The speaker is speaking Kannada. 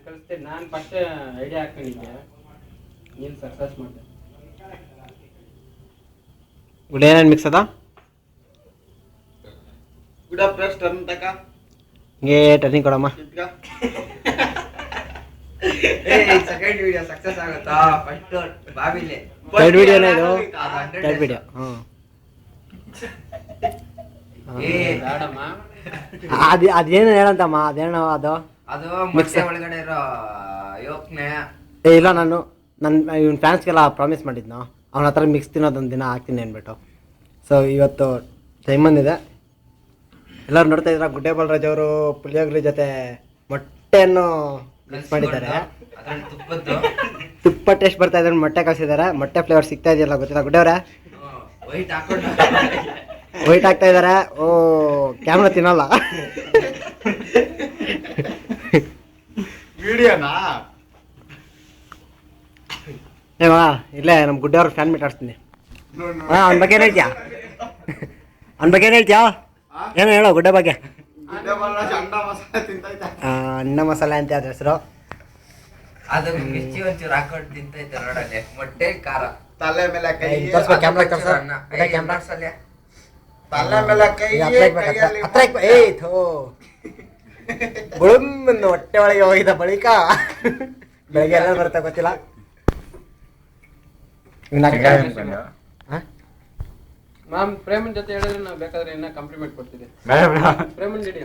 ಕಳಿಸ್ತೀನಿ. ನಾನು ಫಸ್ಟ್ ಐಡಿಯಾ ಹಾಕೊಂಡಿದ್ದೆ, ನೀನು ಸಕ್ಸಸ್ ಮಾಡಿದೆ. ಗುಡ್ ಏನೇನು ಮಿಕ್ಸ್ ಅದ ಗುಡ್ ಪ್ಲಸ್ ಟರ್ನ್ ತಕ ಹಿಂಗೆ ಟರ್ನಿಂಗ್ ಕೊಡಮ್ಮ. ಸೆಕೆಂಡ್ ವಿಡಿಯೋ ಸಕ್ಸಸ್ ಆಗುತ್ತಾ? ಫಸ್ಟ್ ಬಾಬಿಲೆ ಥರ್ಡ್ ವಿಡಿಯೋನೇ ಇದು, ಥರ್ಡ್ ವಿಡಿಯೋ. ಹ್ಞೂ ಬೇಡಮ್ಮ, ಅದೇನು ಹೇಳಂತಮ್ಮ, ಅದೇನೋ ಅದು ಅದು ಮೊಟ್ಟೆ ಒಳಗಡೆ ಇರೋ ಯೋಕ್ನೆ. ಇಲ್ಲ, ನನ್ನ ಇವ್ನ ಫ್ಯಾನ್ಸ್ಗೆಲ್ಲ ಪ್ರಾಮಿಸ್ ಮಾಡಿದ್ನು, ಅವನ ಹತ್ರ ಮಿಕ್ಸ್ ತಿನ್ನೋದೊಂದು ದಿನ ಹಾಕ್ತೀನಿ ಅಂದ್ಬಿಟ್ಟು. ಸೊ ಇವತ್ತು ಟೈಮ್ ಬಂದಿದೆ. ಎಲ್ಲರೂ ನೋಡ್ತಾ ಇದ್ರ ಗುಡ್ಡೆ ಬಾಲರಾಜ್ ಅವರು ಪುಳಿಯೋಗರೆ ಜೊತೆ ಮೊಟ್ಟೆಯನ್ನು ಮಿಕ್ಸ್ ಮಾಡಿದ್ದಾರೆ. ಅದ್ರಲ್ಲಿ ತುಪ್ಪದ್ದು ತುಪ್ಪ ಟೇಸ್ಟ್ ಬರ್ತಾ ಇದ್ದಾರೆ, ಮೊಟ್ಟೆ ಕಳಿಸಿದ್ದಾರೆ. ಮೊಟ್ಟೆ ಫ್ಲೇವರ್ ಸಿಗ್ತಾ ಇದೆಯಲ್ಲ ಗೊತ್ತಿಲ್ಲ ಗುಡ್ಡೆವ್ರೆ. ವೈಟ್ ಹಾಕೊಂಡು ವೈಟ್ ಆಗ್ತಾ ಇದ್ದಾರೆ. ಓ ಕ್ಯಾಮ್ರಾ ತಿನ್ನಲ್ಲ. ವಿಡಿಯೋನಾ ಏವಾ ಇಲ್ಲೇ ನಮ್ಮ ಗುಡ್ಡೆಯವ್ರ ಫ್ಯಾನ್ ಮೀಟ್ ಆಡ್ತೀನಿ. ಹಾಂ, ಅವ್ನ ಬಗ್ಗೆ ಏನು ಹೇಳ್ತೀಯಾ? ಅವ್ನ ಬಗ್ಗೆ ಏನು ಹೇಳ್ತೀಯಾ? ಏನೋ ಹೇಳೋ ಗುಡ್ಡೆ ಬಗ್ಗೆ. ಅಂಡ ಮಸಾಲೆ ತಿಂತೈತೆ. ಅನ್ನ ಮಸಾಲೆ ಅಂತ ಅದ್ರ ಹೆಸರು. ಅದು ಮಿರ್ಚಿ ಒಂಚೂರು ಹಾಕೊಂಡು ತಿಂತೈತೆ ನೋಡಲ್ಲಿ. ಮೊಟ್ಟೆ ಖಾರ ತಲೆ ಮೇಲೆ ಕೈ, ತೋರ್ಸ್ಕೊ ಕ್ಯಾಮ್ರಾ ಅನ್ನ. ತೋರ್ಸು. ಕ್ಯಾಮ್ರಾ ತಲೆ ಮೇಲೆ ಕೈ, ಕೈಯಲ್ಲಿ ಏಯ್ ಥೋ ಬುಳುಮ್ಮನ್ನು ಹೊಟ್ಟೆ ಒಳಗೆ ಹೋಗಿದ ಬಳಿಕ ಬೆಳಗ್ಗೆ ಎಲ್ಲ ಬರುತ್ತೆ ಗೊತ್ತಿಲ್ಲ. ಮ್ಯಾಮ್ ಪ್ರೇಮನ್ ಜೊತೆ ಹೇಳಿದ್ರೆ ನಾವು ಬೇಕಾದ್ರೆ ಇನ್ನ ಕಾಂಪ್ಲಿಮೆಂಟ್ ಕೊಡ್ತೀವಿ. ಪ್ರೇಮನ್ ಹಿಡಿಯ